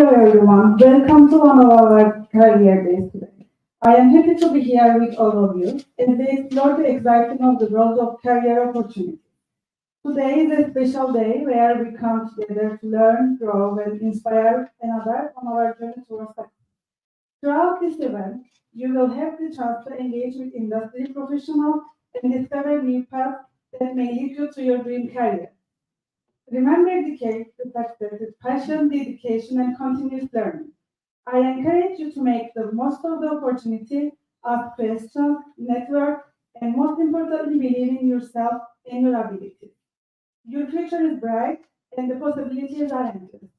Hello everyone, welcome to one of our career days today. I am happy to be here with all of you as we explore the exciting of the world of career opportunities. Today is a special day where we come together to learn, grow, and inspire another on our journey towards success. Throughout this event, you will have the chance to engage with industry professionals and discover new paths that may lead you to your dream career. Remember the case to success is passion, dedication, and continuous learning. I encourage you to make the most of the opportunity, ask questions, network, and most importantly, believe in yourself and your abilities. Your future is bright, and the possibilities are endless.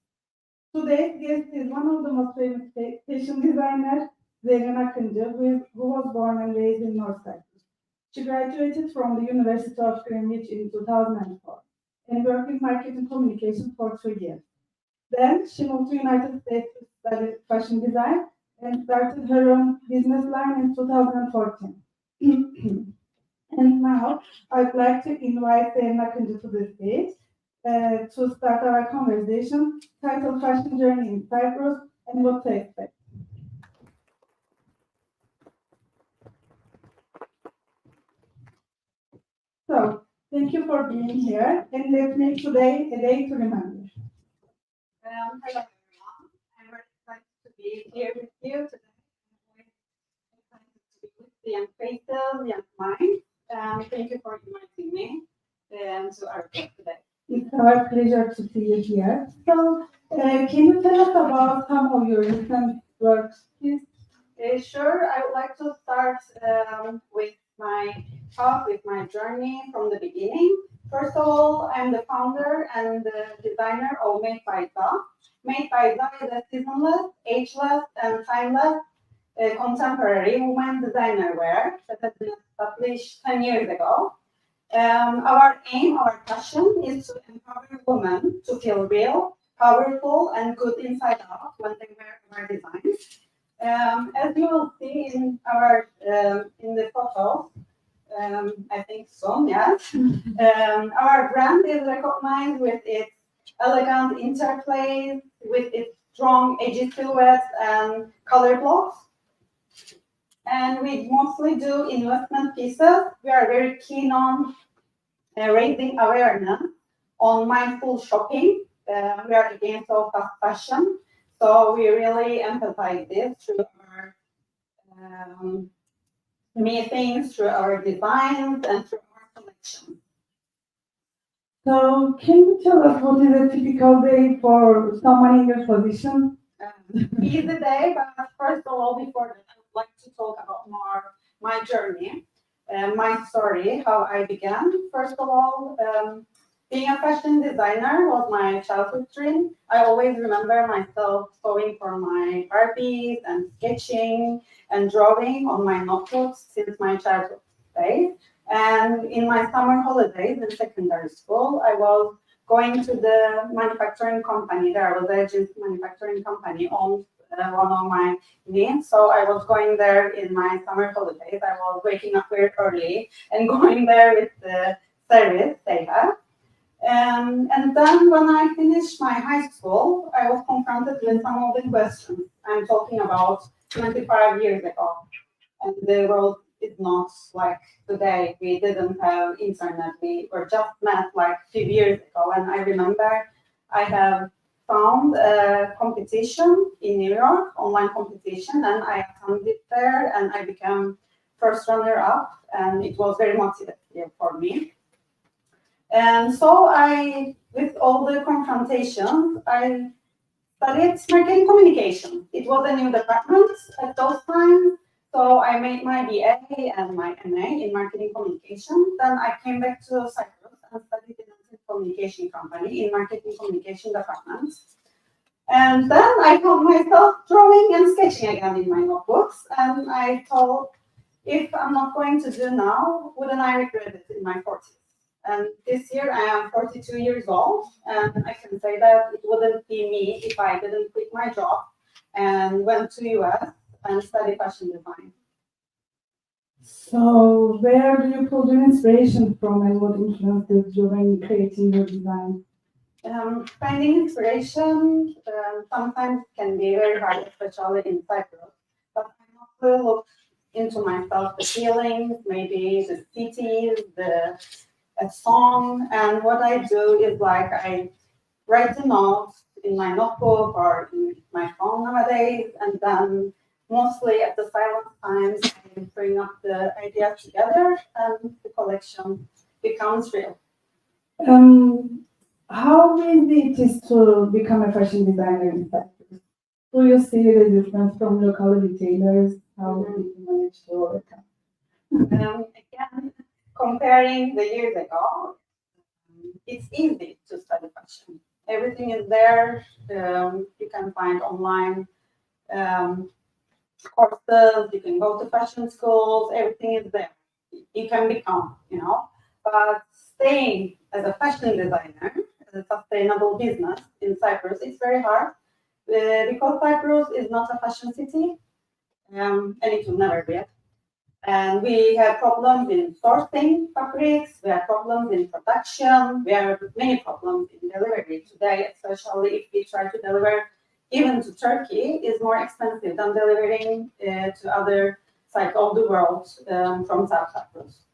Today's guest is one of the most famous fashion designers, Zerrin Akıncı, who was born and raised in North Cyprus. She graduated from the University of Greenwich in 2004 and worked in marketing communication for 2 years. Then she moved to United States to study fashion design and started her own business line in 2014. And now I'd like to invite Zerrin Akıncı to the stage to start our conversation titled Fashion Journey in Cyprus and What to Expect. So, thank you for being here, and let's make today a day to remember. Hello everyone. I'm very excited to be here with you today. I'm excited to be with the young faces, young minds. Thank you for inviting me to our talk today. It's our pleasure to see you here. So, can you tell us about some of your recent works, please? Sure. I would like to start with my talk, with my journey from the beginning. First of all, I'm the founder and the designer of Made by Za. Made by Za is a seasonless, ageless, and timeless contemporary women designer wear that has been established 10 years ago. Our aim, our passion is to empower women to feel real, powerful, and good inside out when they wear our designs. As you will see in our in the photos, I think so, yes. Our brand is recognized with its elegant interplays, with its strong, edgy silhouettes and color blocks. And we mostly do investment pieces. We are very keen on raising awareness on mindful shopping. We are against all fast fashion. So we really emphasize this through our meetings, through our designs, and through our collection. So, can you tell us what is a typical day for someone in your position? Easy day, but first of all, before that, I would like to talk about more my journey, my story, how I began. First of all, being a fashion designer was my childhood dream. I always remember myself going for my Barbies and sketching and drawing on my notebooks since my childhood days. And in my summer holidays in secondary school, I was going to the manufacturing company. There was a jeans manufacturing company owned one of my needs. So I was going there in my summer holidays. I was waking up very early and going there with the service they have. And then when I finished my high school, I was confronted with some of the questions. I'm talking about 25 years ago. And the world is not like today. We didn't have internet. We were just met like a few years ago. And I remember I have found a competition in New York, online competition, and I attended there and I became first runner-up. And it was very motivating for me. And so with all the confrontations, I studied marketing communication. It was a new department at those times. So I made my BA and my MA in marketing communication. Then I came back to Cyprus and studied in a communication company in marketing communication department. And then I found myself drawing and sketching again in my notebooks. And I thought, if I'm not going to do now, wouldn't I regret it in my 40s? And this year I am 42 years old, and I can say that it wouldn't be me if I didn't quit my job and went to US and studied fashion design. So, where do you pull your inspiration from, and what influences you when creating your design? Finding inspiration sometimes can be very hard, especially in Cyprus. But I also look into myself, the feelings, maybe the cities, a song, and what I do is like I write a note in my notebook or in my phone nowadays, and then mostly at the silent times I bring up the ideas together, and the collection becomes real. How easy it is to become a fashion designer in Cyprus? Do you see resistance from local retailers? How did you manage to overcome? Again, comparing the years ago, it's easy to study fashion. Everything is there. You can find online courses. You can go to fashion schools. Everything is there. You can become, But staying as a fashion designer, as a sustainable business in Cyprus, it's very hard because Cyprus is not a fashion city, and it will never be. And we have problems in sourcing fabrics, we have problems in production, we have many problems in delivery today, especially if we try to deliver even to Turkey, is more expensive than delivering to other sides of the world from South Cyprus.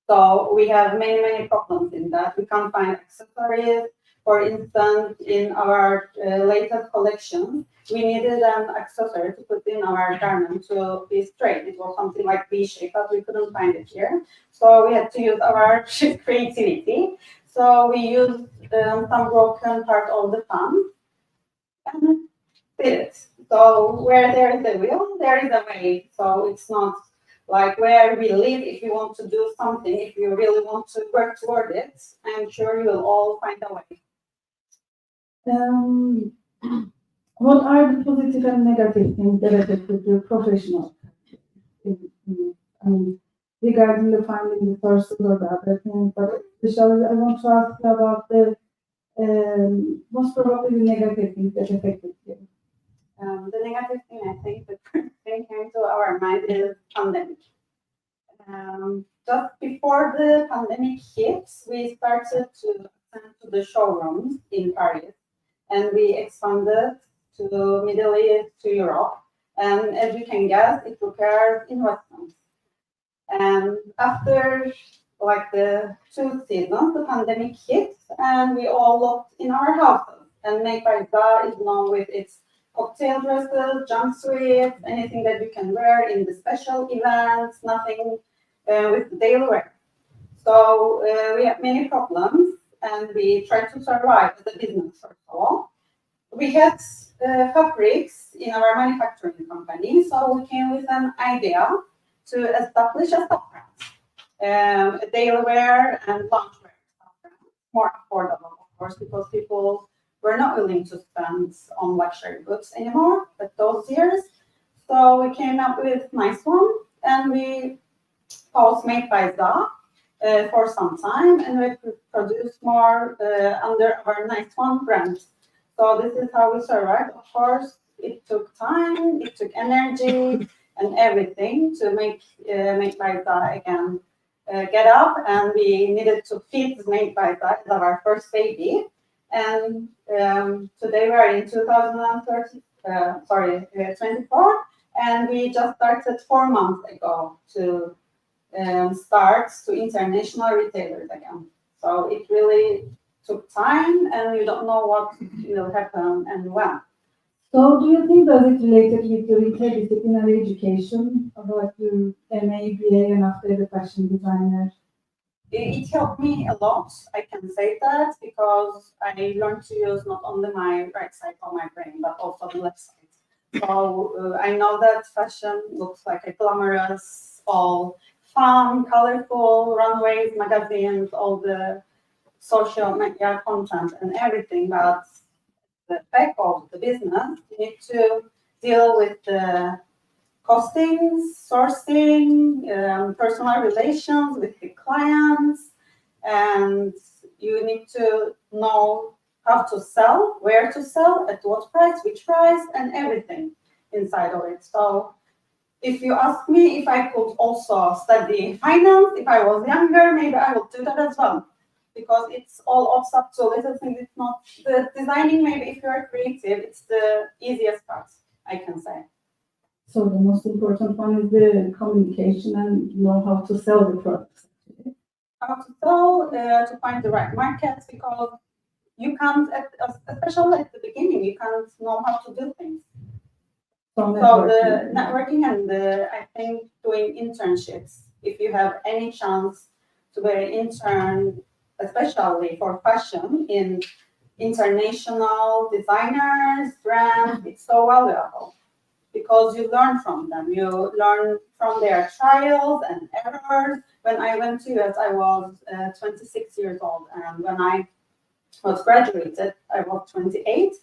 So we have many problems in that. We can't find accessories. For instance, in our latest collection, we needed an accessory to put in our garment to be straight. It was something like V-shape, but we couldn't find it here. So we had to use our creativity. So we used some broken part of the fan and did it. So where there is a will, there is a way. So it's not like where we live. If you want to do something, if you really want to work toward it, I'm sure you will all find a way. What are the positive and negative things that affected your professional? Regarding the finding the sources or the other things, but especially I want to ask you about the most probably the negative things that affected you. The negative thing, I think, the first thing came to our mind is pandemic. Just before the pandemic hit, we started to attend to the showrooms in Paris, and we expanded to Middle East, to Europe. And as you can guess, it requires investments. And after like the 2 seasons, the pandemic hit, and we all locked in our houses. And Made by Za is known with its cocktail dresses, jumpsuits, anything that you can wear in the special events, nothing with the daily wear. So we had many problems, and we tried to survive as a business, first of all. We had fabrics in our manufacturing company, so we came with an idea to establish a sub-brand, a daily wear and loungewear sub-brand, more affordable, of course, because people were not willing to spend on luxury goods anymore at those years. So we came up with Nice One, and we paused Made by Za for some time, and we produced more under our Nice One brand. So this is how we survived. Of course, it took time, it took energy and everything to make Made by Za again get up, and we needed to feed Made by Za as our first baby. And today we are in 24, and we just started 4 months ago to start to international retailers again. So it really took time, and you don't know what will happen and when. So do you think that it's related with your interdisciplinary education about your MA, BA, and after the fashion designer? It helped me a lot, I can say that, because I learned to use not only my right side of my brain, but also the left side. So I know that fashion looks like a glamorous, all fun, colorful, runways, magazines, all the social media content and everything, but the back of the business, you need to deal with the costings, sourcing, personal relations with the clients, and you need to know how to sell, where to sell, at what price, which price, and everything inside of it. So if you ask me if I could also study finance, if I was younger, maybe I would do that as well. because it's all up to little things. It's not the designing. Maybe if you're creative, it's the easiest part, I can say. So the most important one is the communication and know how to sell the products. How to sell, to find the right markets, because you can't, especially at the beginning, you can't know how to do things. So the networking and I think doing internships, if you have any chance to be an intern, especially for fashion, in international designers, brands, it's so valuable because you learn from them. You learn from their trials and errors. When I went to US, I was 26 years old, and when I was graduated, I was 28.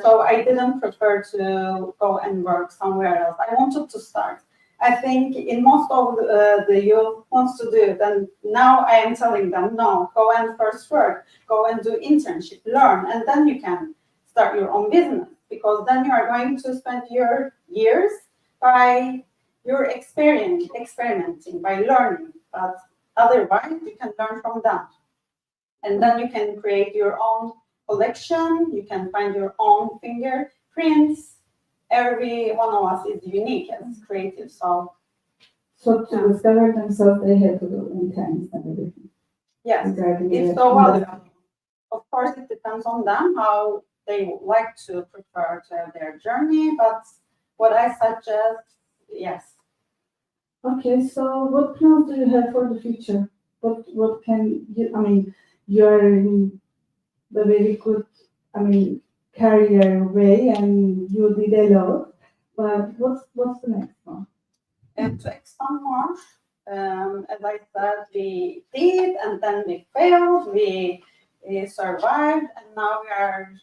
So I didn't prefer to go and work somewhere else. I wanted to start. I think in most of the youth wants to do it, and now I am telling them, no, go and first work, go and do internship, learn, and then you can start your own business, because then you are going to spend your years by your experimenting, by learning, but otherwise you can learn from them. And then you can create your own collection, you can find your own fingerprints. Every one of us is unique as creative, so to discover themselves, they have to do interns and everything. yes, it's so valuable. Of course, it depends on them how they would like to prefer to have their journey, but what I suggest, yes. Okay, so what plans do you have for the future? What can you, I mean, you're in the very good, career way, and you did a lot, but what's the next one? And to expand more, as I said, we did, and then we failed, we survived, and now we are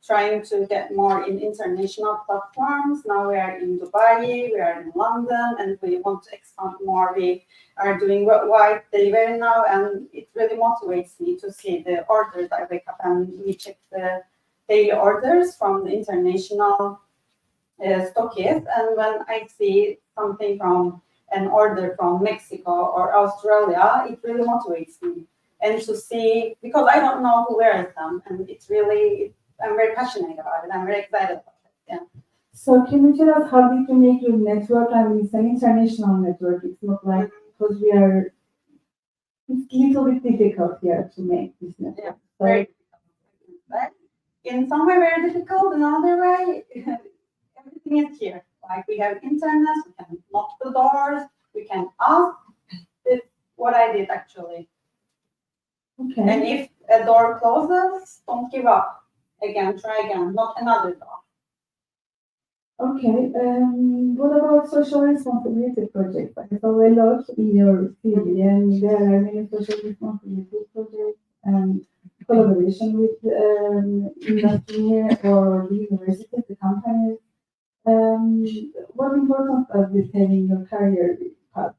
trying to get more in international platforms. Now we are in Dubai, we are in London, and we want to expand more. We are doing worldwide delivery now, and it really motivates me to see the orders. I wake up and we check the daily orders from the international stockists, and when I see something from an order from Mexico or Australia, it really motivates me. And to see, because I don't know who wears them, and it's really, I'm very passionate about it. I'm very excited about it. Yeah. So can you tell us how did you make your network? I mean, it's an international network. It's not like, because it's a little bit difficult here to make this network. Yeah, very difficult. In some way very difficult, in another way, everything is here. Like we have internet, we can knock the doors, we can ask. It's what I did actually. Okay. And if a door closes, don't give up. Again, try again, not another door. Okay. What about social responsibility projects? I saw a lot in your CV, and there are many social responsibility projects and collaboration with industry or the university, the companies. What importance does this have in your career path?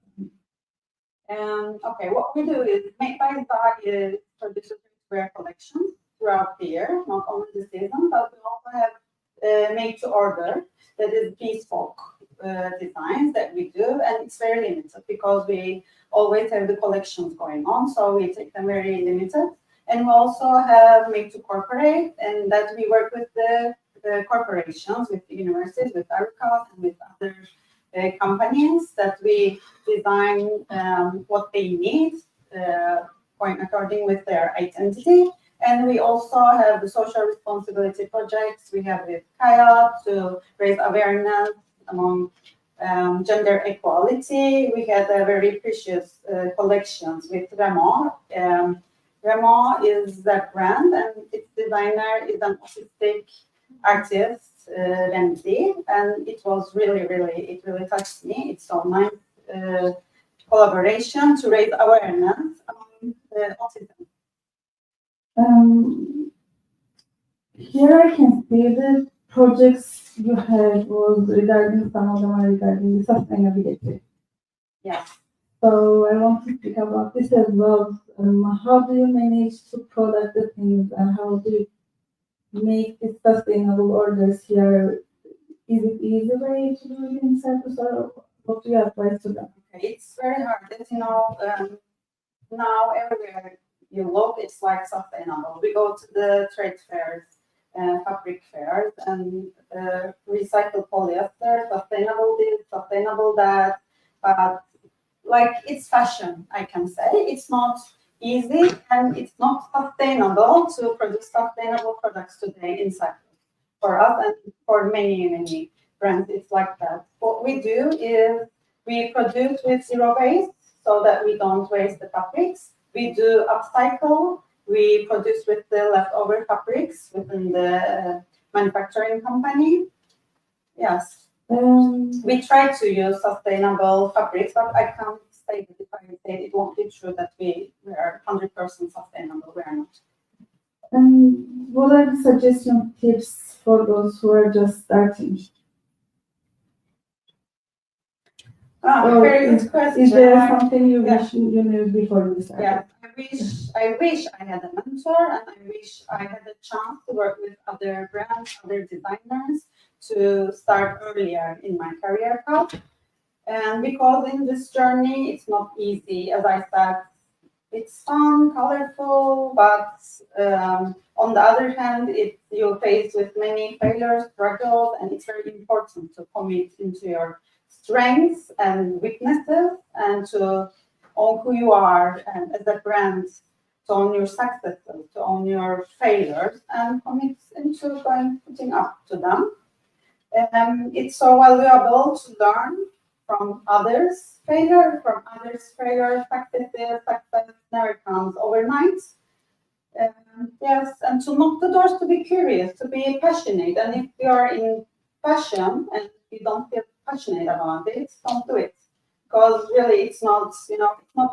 Okay, what we do is Made by Zara is produces wear collections throughout the year, not only the season, but we also have made to order, that is bespoke designs that we do, and it's very limited because we always have the collections going on, so we take them very limited. And we also have made to corporate, and that we work with the corporations, with the universities, with ARUCAD, and with other companies that we design what they need, point according with their identity. And we also have the social responsibility projects. We have with Kaya to raise awareness among gender equality. We had a very precious collections with Remo. Remo is the brand, and its designer is an autistic artist, Ramsey, and it was really touched me. It's so nice collaboration to raise awareness among autism. Here I can see the projects you had was regarding, some of them are regarding the sustainability. Yeah. So I want to speak about this as well. How do you manage to product the things, and how do you make the sustainable orders here? Is it easy way to do it in Cyprus, or what do you advise to them? Okay, it's very hard. As you know, now everywhere you look, it's like sustainable. We go to the trade fairs, fabric fairs, and recycled polyester, sustainable this, sustainable that, but like it's fashion, I can say. It's not easy and it's not sustainable to produce sustainable products today in Cyprus. For us and for many, many brands, it's like that. What we do is we produce with zero waste so that we don't waste the fabrics. We do upcycle. We produce with the leftover fabrics within the manufacturing company. Yes. We try to use sustainable fabrics, but I can't say that if I say it won't be true that we are 100% sustainable. We are not. What are the suggestion tips for those who are just starting? Very good question. Is there something you wish you knew before you started? Yeah, I wish I had a mentor, and I wish I had a chance to work with other brands, other designers to start earlier in my career path. And because in this journey, it's not easy. As I said, it's fun, colorful, but on the other hand, you're faced with many failures, struggles, and it's very important to commit into your strengths and weaknesses and to own who you are and as a brand, to own your successes, to own your failures, and commit into putting up to them. It's so valuable to learn from others' failure, successes. Success never comes overnight. Yes, and to knock the doors, to be curious, to be passionate. And if you are in passion and you don't feel passionate about it, don't do it. Because really, it's not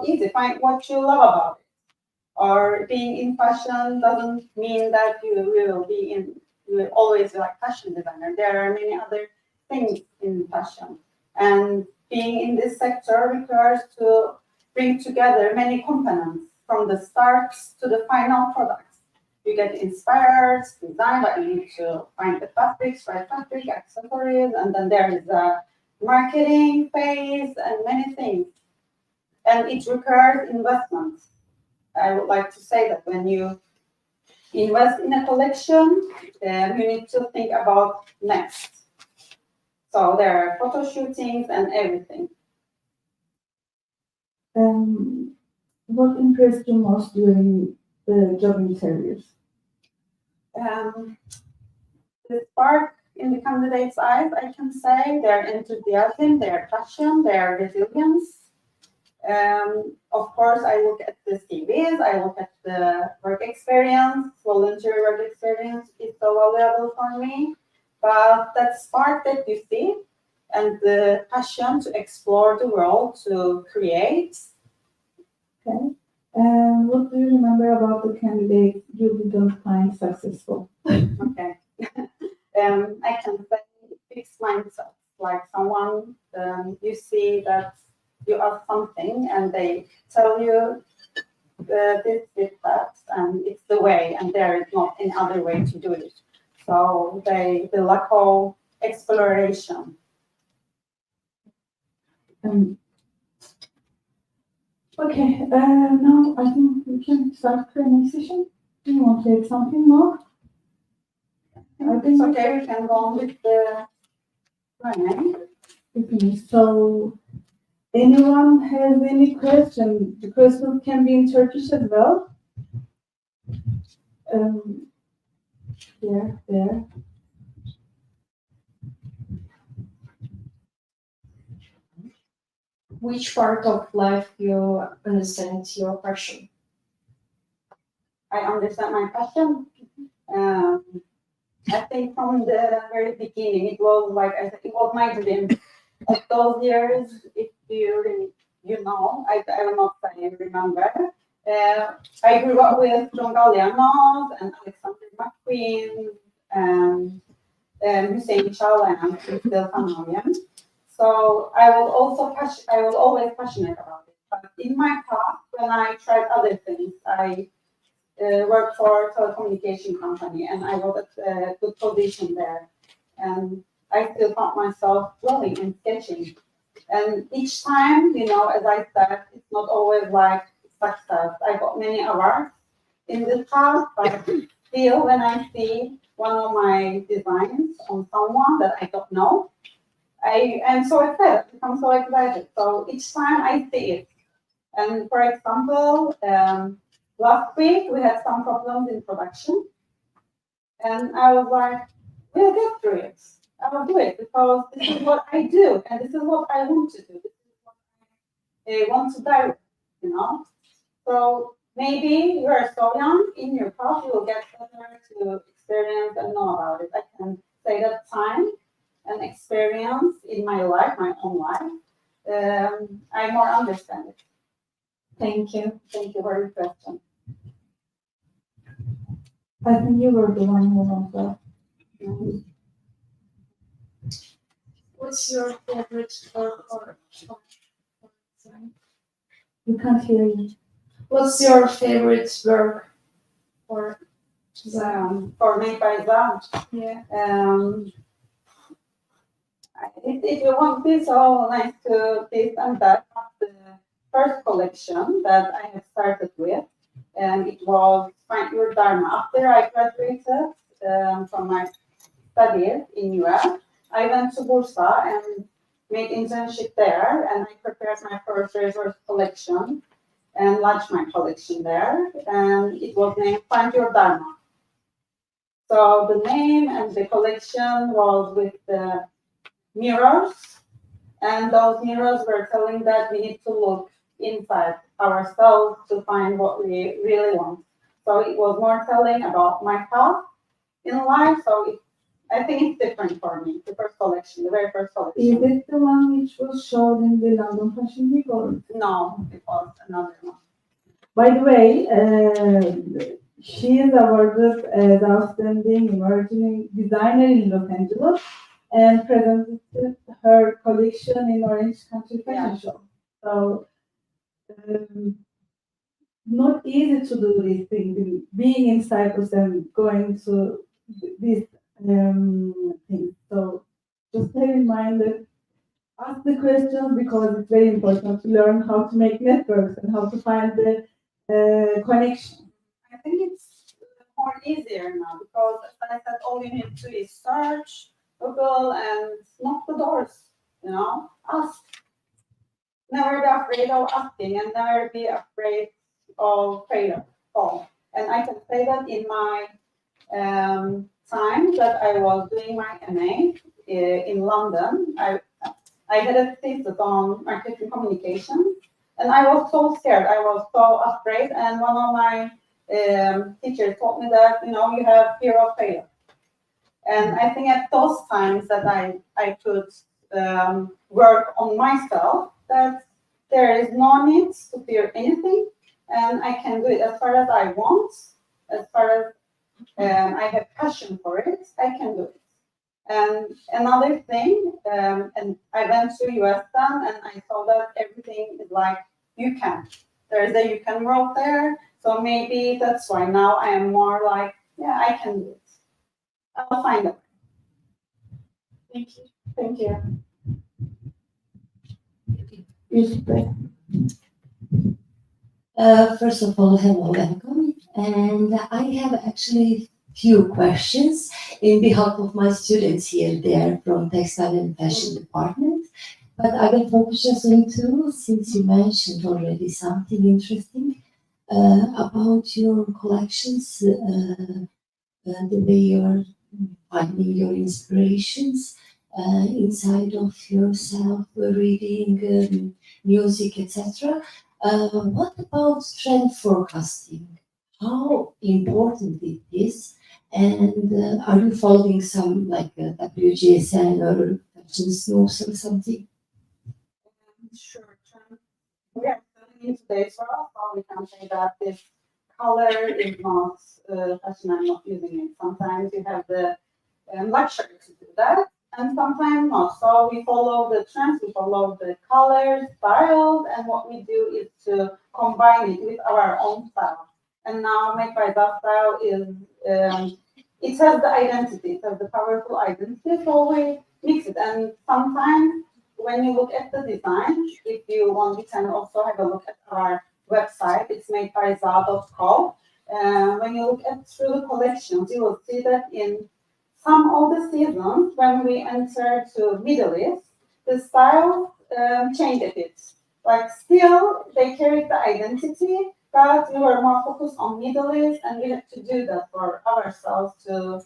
easy. Find what you love about it. Or being in fashion doesn't mean that you will always be like fashion designer. There are many other things in fashion. And being in this sector requires to bring together many components from the start to the final products. You get inspired, design, but you need to find the fabrics, right fabric, accessories, and then there is a marketing phase and many things. And it requires investment. I would like to say that when you invest in a collection, you need to think about next. So there are photo shootings and everything. What impressed you most during the job interviews? The spark in the candidates' eyes, I can say, their enthusiasm, their passion, their resilience. Of course, I look at the CVs, I look at the work experience, voluntary work experience is so valuable for me. But that spark that you see and the passion to explore the world, to create. Okay. What do you remember about the candidate you didn't find successful? Okay. I can say fixed mindset, like someone you see that you are something and they tell you this, that, and it's the way, and there is not any other way to do it. So the lack of exploration. Okay, now I think we can start the next session. Do you want to add something more? I think it's okay, we can go on with the learning. Okay, so anyone has any question? The questions can be in Turkish as well. There. Which part of life you understand your passion? I understand my passion. I think from the very beginning, it was like it was my dream. At those years, if you know, I will not say remember. I grew up with John Galliano and Alexander McQueen and Hussein Çağlayan, who's still Canadian. So I was always passionate about it. But in my past, when I tried other things, I worked for a telecommunication company and I was at a good position there. And I still found myself drawing and sketching. And each time, as I said, it's not always like success. I got many awards in this past, but still when I see one of my designs on someone that I don't know, I am so excited, I'm so excited. So each time I see it. And for example, last week we had some problems in production. And I was like, we'll get through it. I will do it because this is what I do and this is what I want to do. This is what I want to direct, you know. So maybe you are so young in your path, you will get better to experience and know about it. I can say that time and experience in my life, my own life, I more understand it. Thank you. Thank you for your question. I think you were the one who wrote that. What's your favorite work or We can't hear you. what's your favorite work or design? For me, by example, Yeah. if you want this, so nice to this and that. The first collection that I have started with, and it was Find Your Dharma. After I graduated from my studies in US, I went to Bursa and made internship there, and I prepared my first resource collection and launched my collection there, and it was named Find Your Dharma. So the name and the collection was with the mirrors, and those mirrors were telling that we need to look inside ourselves to find what we really want. So it was more telling about my path in life. So I think it's different for me. The first collection, the very first Is collection. it the one which was shown in the London Fashion Week? Or? No, it was another one. By the way, she is awarded as Outstanding Emerging Designer in Los Angeles and presented her collection in Orange County Fashion Show. So, not easy to do these things, being in Cyprus and going to these things. So, just have in mind that ask the questions because it's very important to learn how to make networks and how to find the connection. I think it's more easier now because, as I said, all you need to do is search, Google, and knock the doors. You know, ask. Never be afraid of asking, and never be afraid of failure. And I can say that in my time that I was doing my MA in London, I had a thesis on marketing communication. And I was so scared. I was so afraid. And one of my teachers told me that, you know, you have fear of failure. And I think at those times that I could work on myself, that there is no need to fear anything. And I can do it as far as I want, as far as I have passion for it, I can do it. And another thing, and I went to US then, and I saw that everything is like, you can. There's a you can world there. So maybe that's why now I am more like, yeah, I can do it. I'll find it. Thank you. Thank you. First of all, hello, welcome. And I have actually few questions in behalf of my students here. They are from Textile and Fashion Department. But I will focus just on two, since you mentioned already something interesting about your collections, the way you're finding your inspirations inside of yourself, reading music, etc. What about trend forecasting? How important it is? And are you following some like WGSN or Fashion Snoops or something? Sure. We are studying in today's world, so we can say that this color is not fashion. I'm not using it. Sometimes you have the luxury to do that, and sometimes not. So we follow the trends, we follow the colors, styles, and what we do is to combine it with our own style. And now Make by That style is, it has the identity, it has the powerful identity, so we mix it. And sometimes when you look at the design, if you want, you can also have a look at our website. It's made by za.co. When you look at through the collections, you will see that in some of the seasons, when we enter to Middle East, the style changed a bit. Like still, they carried the identity, but we were more focused on Middle East, and we had to do that for ourselves to,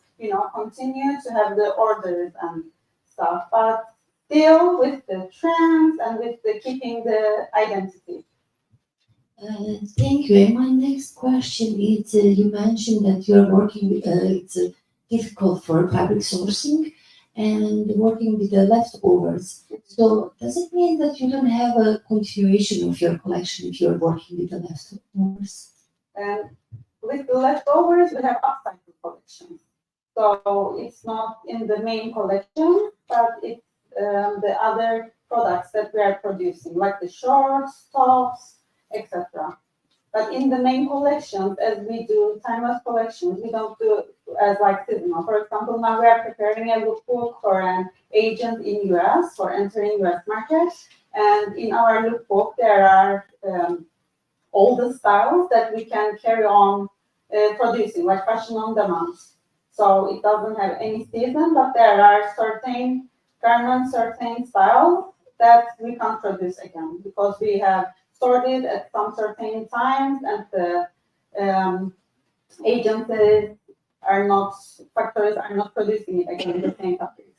continue to have the orders and stuff. But still, with the trends and with the keeping the identity. Thank you. And my next question is, you mentioned that you're working with, it's difficult for fabric sourcing and working with the leftovers. So does it mean that you don't have a continuation of your collection if you're working with the leftovers? And with the leftovers, we have upcycle collections. So it's not in the main collection, but it's the other products that we are producing, like the shorts, tops, etc. But in the main collections, as we do timeless collections, we don't do as like seasonal. For example, now we are preparing a lookbook for an agent in US for entering US market. And in our lookbook, there are all the styles that we can carry on producing, like fashion on demand. So it doesn't have any season, but there are certain garments, certain styles that we can't produce again because we have stored it at some certain times, and the agencies factories are not producing it again in the same factories.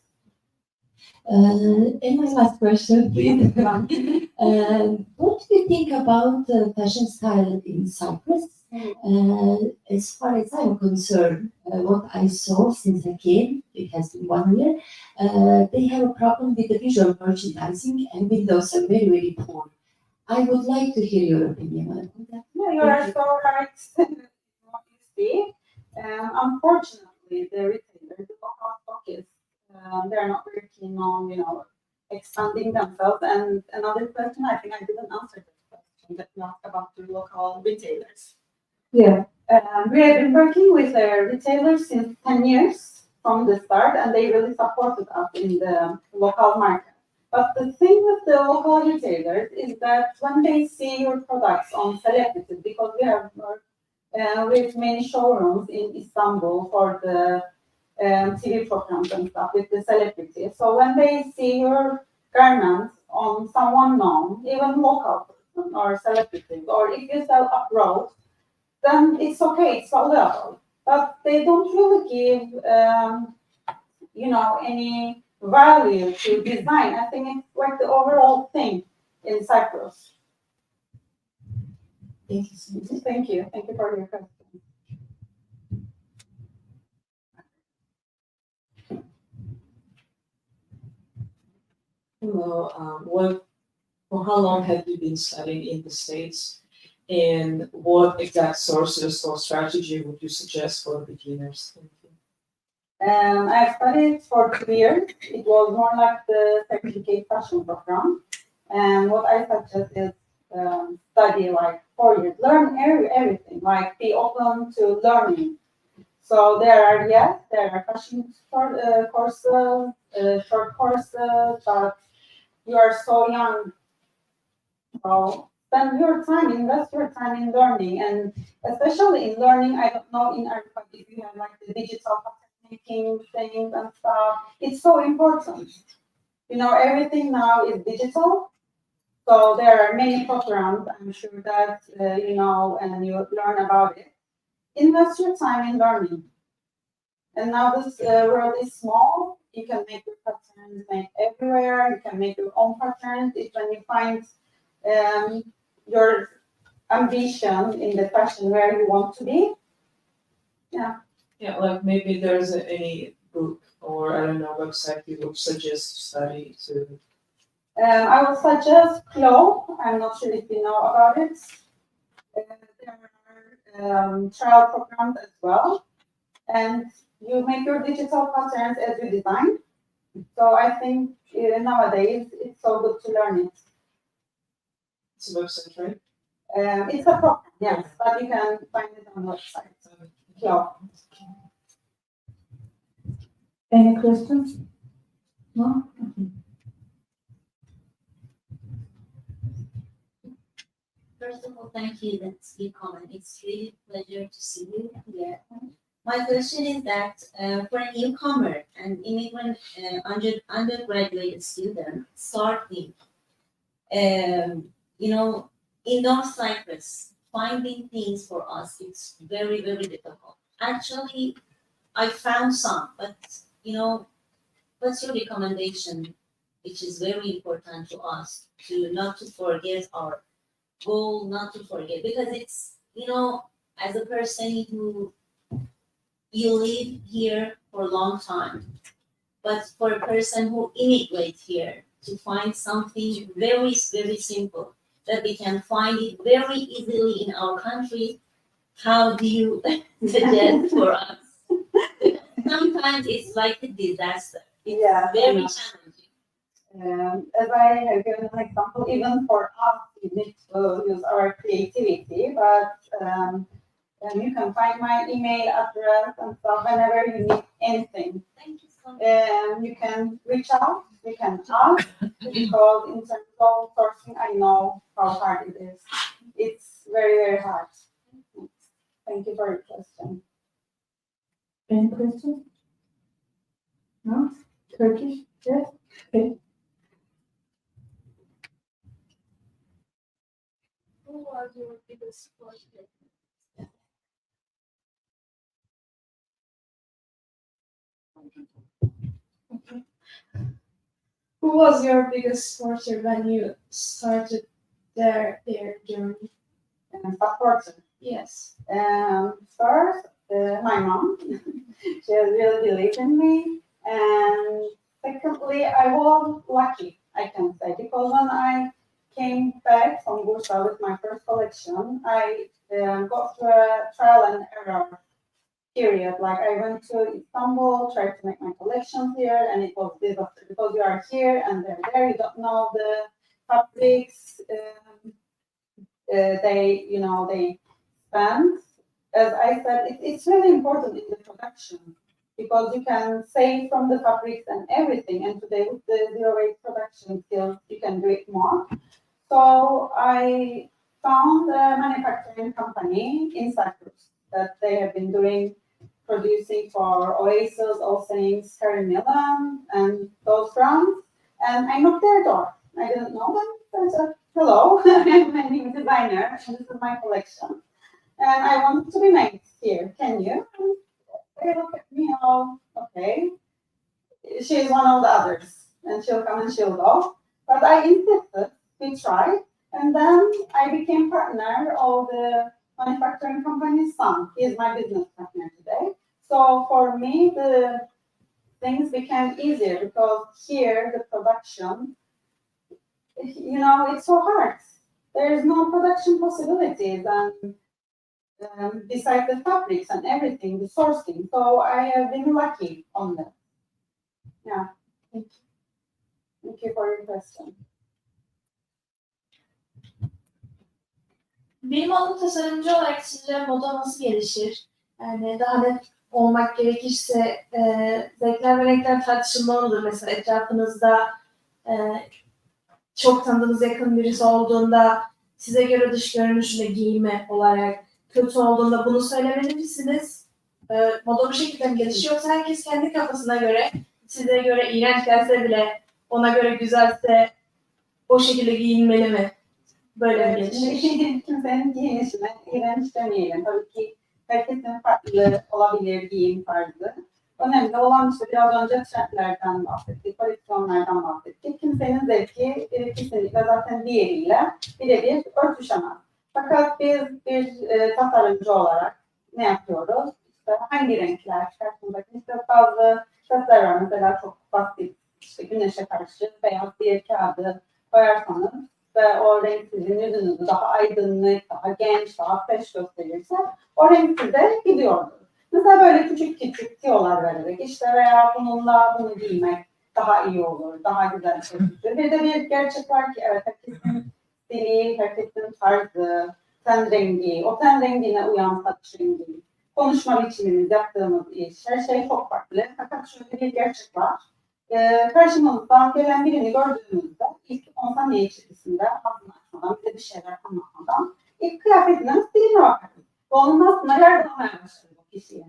And my last question, please. What do you think about fashion style in Cyprus? As far as I'm concerned, what I saw since I came, it has been 1 year, they have a problem with the visual merchandising, and windows are very, very poor. I would like to hear your opinion on that. Yeah, you are so right. What you see, unfortunately, the retailers, the local stockists, they're not very keen on, expanding themselves. And another question, I think I didn't answer this question that you asked about the local retailers. Yeah. We have been working with the retailers since 10 years from the start, and they really supported us in the local market. But the thing with the local retailers is that when they see your products on celebrities, because we have worked with many showrooms in Istanbul for the TV programs and stuff with the celebrities. So when they see your garments on someone known, even local person or celebrities, or if you sell abroad, then it's okay, it's valuable. But they don't really give, any value to design. I think it's like the overall thing in Cyprus. Thank you so much. Thank you. Thank you for your question. Hello. For how long have you been studying in the States? And what exact sources or strategy would you suggest for beginners? Thank you. I studied for 2 years. It was more like the certificate fashion program. And what I suggest is study like 4 years, learn everything, like be open to learning. So there are fashion courses, short courses, but you are so young. So spend your time, invest your time in learning, and especially in learning. I don't know in ARUCAD if you have like the digital making things and stuff. It's so important. Everything now is digital. So there are many programs. I'm sure that and you learn about it. Invest your time in learning. And now this world is small. You can make your patterns made everywhere. You can make your own patterns. It's when you find your ambition in the fashion where you want to be. Yeah. Yeah, like maybe there's any book or I don't know website you would suggest to study to. I would suggest Clo. I'm not sure if you know about it. There are trial programs as well, and you make your digital patterns as you design. So I think nowadays it's so good to learn it. It's a website, right? It's a program, yes, but you can find it on the website. Clo. Any questions? No? Okay. First of all, thank you that you comment. It's really a pleasure to see you here. My question is that for a newcomer and immigrant undergraduate student starting, in North Cyprus, finding things for us, it's very, very difficult. Actually, I found some, but what's your recommendation, which is very important to us, to not to forget our goal, not to forget, because it's, as a person who you live here for a long time, but for a person who immigrates here to find something very, very simple that we can find it very easily in our country, how do you suggest for us? Sometimes it's like a disaster. It's very challenging. As I have given an example, even for us, we need to use our creativity, but you can find my email address and stuff whenever you need anything. Thank you so much. You can reach out, you can ask, because in terms of sourcing, I know how hard it is. It's very, very hard. Thank you for your question. Any questions? No? Turkish? Yes? Okay. Who was your biggest supporter? Okay. Who was your biggest supporter when you started their journey? Supporter. Yes. First, my mom. She has really believed in me. And secondly, I was lucky, I can say, because when I came back from Bursa with my first collection, I got through a trial and error period. Like I went to Istanbul, tried to make my collections here, and it was disaster because you are here and they're there. You don't know the fabrics. They spend. As I said, it's really important in the production because you can save from the fabrics and everything. And today with the zero-waste production skills, you can do it more. So I found a manufacturing company in Cyprus that they have been producing for Oasis, All Saints, Harry Milan, and those brands. And I knocked their door. I didn't know them. I said, hello, I'm a new designer, and this is my collection. And I want to be made here. Can you? And they look at me, oh, okay. She's one of the others, and she'll come and she'll go. But I insisted, we tried, and then I became partner of the manufacturing company's son. He is my business partner today. So for me, the things became easier because here the production, it's so hard. There's no production possibilities, and besides the fabrics and everything, the sourcing. So I have been lucky on that. Yeah. Thank you. Thank you for your question. Bir moda tasarımcı olarak sizce moda nasıl gelişir? Yani daha net olmak gerekirse zevkler ve renkler tartışılmalıdır. Mesela etrafınızda çok tanıdığınız yakın birisi olduğunda size göre dış görünüşle giyimi olarak kötü olduğunda bunu söylemeli misiniz? Moda bu şekilde mi gelişiyor yoksa herkes kendi kafasına göre size göre iğrenç gelse bile ona göre güzelse o şekilde giyinmeli mi? Böyle mi gelişir? Şimdi kimsenin giyinişine iğrenç demeyelim. Tabii ki herkesin farklı olabilir giyim tarzı. Önemli olan işte biraz önce trendlerden bahsettik, koleksiyonlardan bahsettik. Kimsenin zevki kesinlikle zaten diğeriyle birebir örtüşemez. Fakat biz bir tasarımcı olarak ne yapıyoruz? İşte hangi renkler, karşımızdaki işte bazı sesler var. Mesela çok basit, işte güneşe karşı beyaz bir kağıdı koyarsanız ve o renk sizin yüzünüzü daha aydınlık, daha genç, daha fresh gösterirse o renk size gidiyordur. Mesela böyle küçük küçük tiyolar vererek işte veya bununla bunu giymek daha iyi olur, daha güzel gözükür. Bir de bir gerçek var ki evet herkesin stili, herkesin tarzı, ten rengi, o ten rengine uyan saç rengi, konuşma biçimimiz, yaptığımız iş, her şey çok farklı. Fakat şöyle bir gerçek var. Karşımızdan gelen birini gördüğümüzde ilk 10 saniye içerisinde aslında açmadan, bize bir şeyler anlatmadan ilk kıyafetinin stiline bakarım. Bu onun aslında yargılamaya başlarım o kişiyi.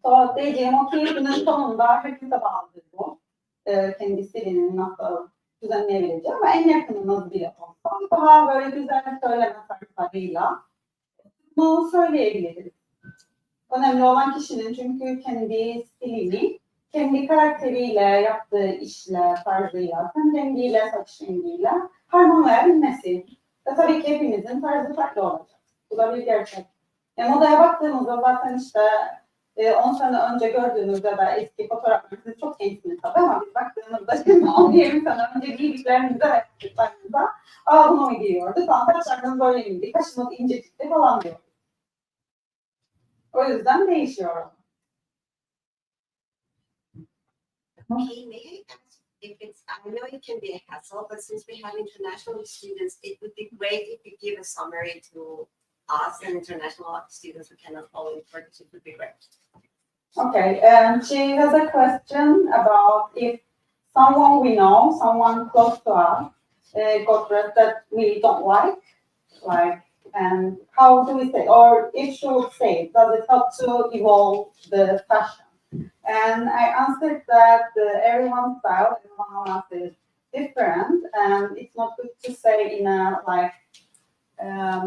Sonra diyeceğim o ki günün sonunda hepimize bağlıdır bu. Kendi stilini nasıl düzenleyebileceğim ve en yakınınız bile olsa daha böyle güzel söyleme tarzlarıyla bunu söyleyebiliriz. Önemli olan kişinin çünkü kendi stilini, kendi karakteriyle, yaptığı işle, tarzıyla, ten rengiyle, saç rengiyle harmanlayabilmesi. Ve tabii ki hepimizin tarzı farklı olacak. Bu da bir gerçek. Modaya baktığımızda zaten işte 10 sene önce gördüğümüzde de eski fotoğraflar, siz çok gençsiniz tabii ama biz baktığımızda şimdi 10-20 sene önce giydiklerimize ve yaptıklarımıza bunu mu giyiyordu? Tamam, saçlarımız böyle miydi? Kaşımız incecikti falan diyor. O yüzden değişiyor. Okay, may I ask if it's, I know it can be a hassle, but since we have international students, it would be great if you give a summary to us and international students who cannot follow in Turkish, it would be great. Okay, she has a question about if someone we know, someone close to us, got dressed that we don't like, and how do we say, or if she would say, does it help to evolve the fashion? And I answered that everyone's style, everyone else is different, and it's not good to say in a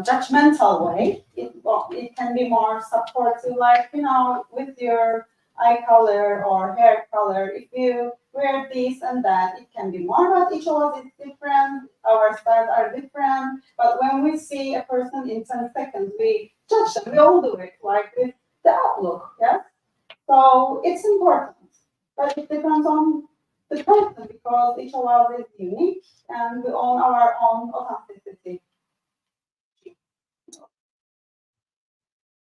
judgmental way. It can be more supportive, like, with your eye color or hair color. If you wear this and that, it can be more, but each of us is different. Our styles are different. But when we see a person in 10 seconds, we judge them. We all do it, like with the outlook, yes? So it's important. But it depends on the person because each of us is unique and we own our own authenticity.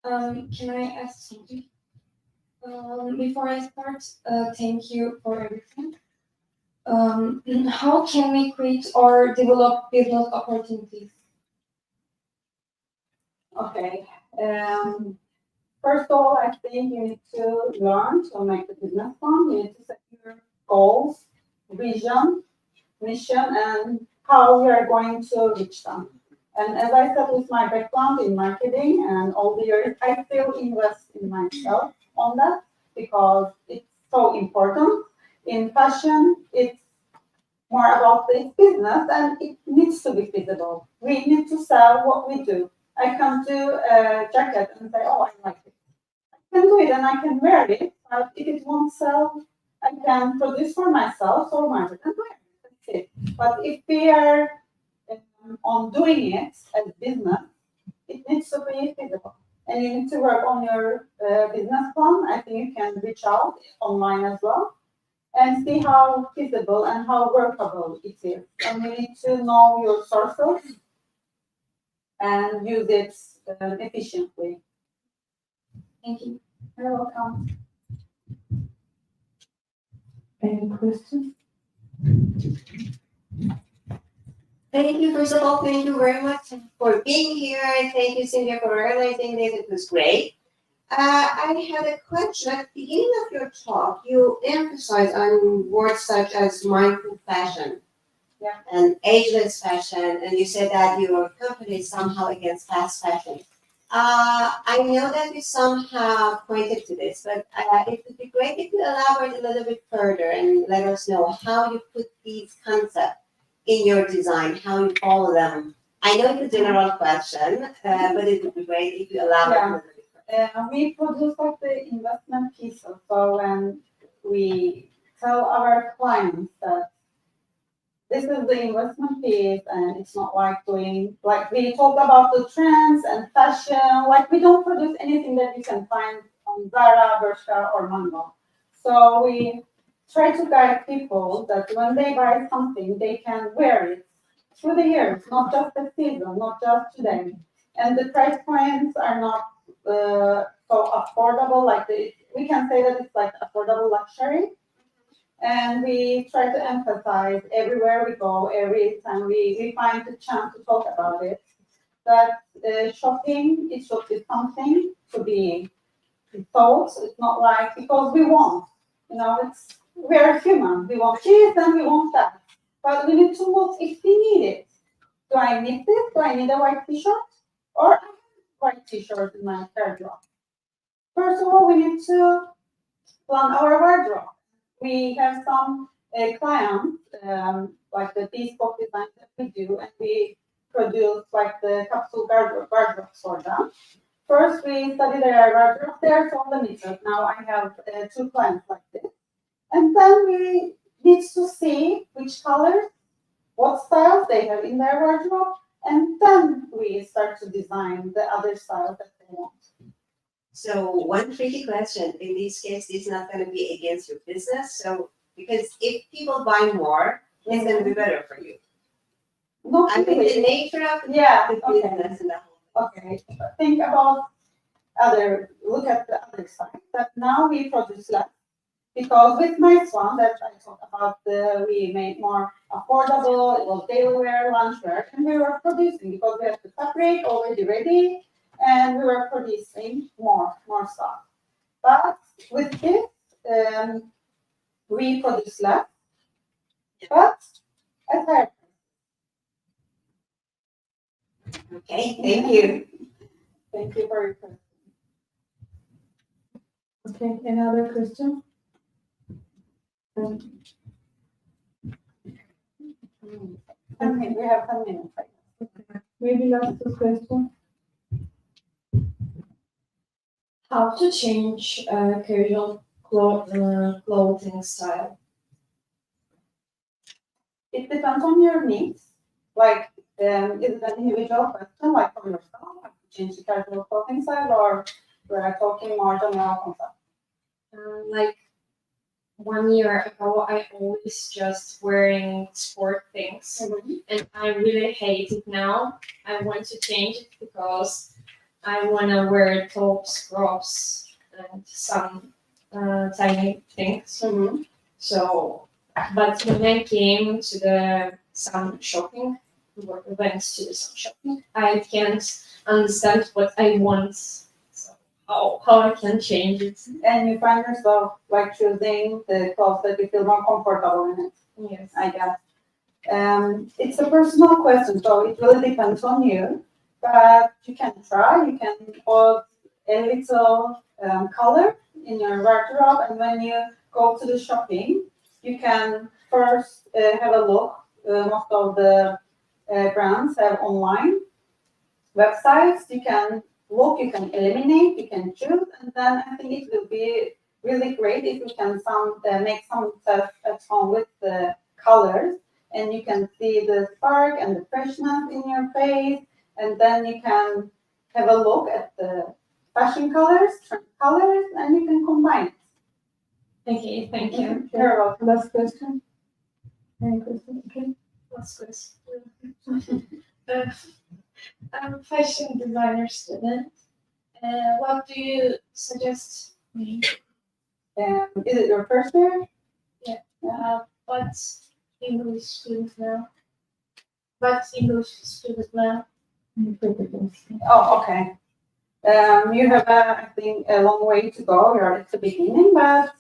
Can I ask something? Before I start, thank you for everything. How can we create or develop business opportunities? Okay. First of all, I think you need to learn to make the business plan. You need to set your goals, vision, mission, and how we are going to reach them. And as I said, with my background in marketing and all the years, I still invest in myself on that because it's so important. In fashion, it's more about the business and it needs to be feasible. We need to sell what we do. I can do a jacket and say, oh, I like it. I can do it and I can wear it, but if it won't sell, I can produce for myself or market and wear it. That's it. But if we are on doing it as business, it needs to be feasible. And you need to work on your business plan. I think you can reach out online as well and see how feasible and how workable it is. And you need to know your sources and use it efficiently. Thank you. You're welcome. Any questions? Thank you, first of all, thank you very much for being here. Thank you, Cynthia, for organizing this. It was great. I had a question. At the beginning of your talk, you emphasized on words such as mindful fashion and ageless fashion, and you said that your company is somehow against fast fashion. I know that you somehow pointed to this, but it would be great if you elaborate a little bit further and let us know how you put these concepts in your design, how you follow them. I know it's a general question, but it would be great if you elaborate a little bit further. We produce like the investment pieces. So when we tell our clients that this is the investment piece and it's not like doing, like we talk about the trends and fashion, like we don't produce anything that you can find on Zara, Bershka or Mango. So we try to guide people that when they buy something, they can wear it through the years, not just the season, not just today. And the price points are not so affordable, like we can say that it's like affordable luxury. And we try to emphasize everywhere we go, every time we find the chance to talk about it, that shopping, it should be something to be thought. It's not like, because we want, we're human. We want this and we want that. But we need to look if we need it. Do I need this? Do I need a white t-shirt? Or I have a white t-shirt in my wardrobe? First of all, we need to plan our wardrobe. We have some clients, like the bespoke design that we do, and we produce like the capsule wardrobes for them. First, we study their wardrobe. They are so limited. Now I have 2 clients like this. And then we need to see which colors, what styles they have in their wardrobe, and then we start to design the other styles that they want. So one tricky question, in this case, it's not gonna be against your business, so, because if people buy more, it's gonna be better for you. Not I mean, the really. nature of Yeah, the okay. business and the whole. Okay, think about look at the other side, that now we produce less. Because with my swan that I talked about, we made more affordable, it was daily wear, lunch wear, and we were producing because we had the fabric already ready, and we were producing more stuff. But with this, we produce less, but at higher. Okay, thank you. Thank you for your question. Okay, any other question? Okay, we have 10 minutes. Maybe last 2 questions. How to change casual clothing style? It depends on your needs. Like, is it an individual question, like for yourself, have to change the casual clothing style, or we're talking more general concept? Like 1 year ago, I always just wearing sport things, and I really hate it now. I want to change it because I want to wear tops, crops, and some tiny things. So, but when I came to some shopping, went to some shopping, I can't understand what I want. So how I can change it? And you find yourself like choosing the clothes that you feel more comfortable in it, Yes. I guess. It's a personal question, so it really depends on you. But you can try, you can put a little color in your wardrobe, and when you go to the shopping, you can first have a look. Most of the brands have online websites. You can look, you can eliminate, you can choose, and then I think it will be really great if you can make some tests at home with the colors, and you can see the spark and the freshness in your face, and then you can have a look at the fashion colors, and you can combine it. Okay, thank you. You're welcome. Last question. Any questions? Okay. Last question. I'm a fashion designer student. What do you suggest me? Is it your first year? What English student now? What English student now? Oh, okay. You have, I think, a long way to go. You're at the beginning, but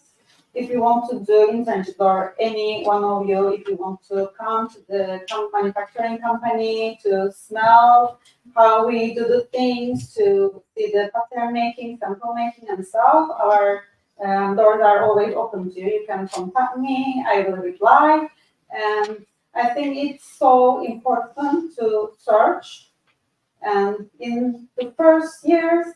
if you want to do internship, or any one of you, if you want to come to the manufacturing company to smell how we do the things, to see the pattern making, sample making, and stuff, our doors are always open to you. You can contact me. I will reply. And I think it's so important to search. And in the first years,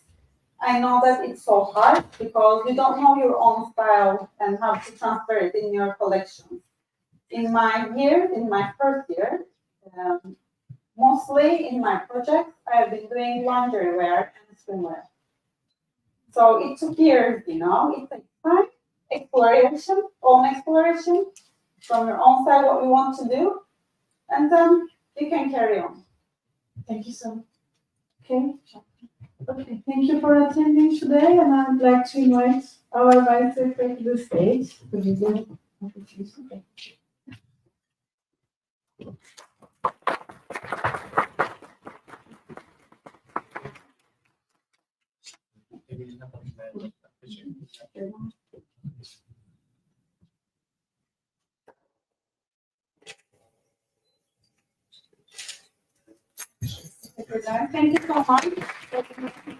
I know that it's so hard because you don't know your own style and how to transfer it in your collection. In my first year, mostly in my projects, I've been doing lingerie wear and swimwear. So it took years, it takes time, own exploration from your own side, what we want to do, and then you can carry on. Thank you so much. Okay. Okay, thank you for attending today, and I'd like to invite our vice secretary to the stage. present. Thank you so much.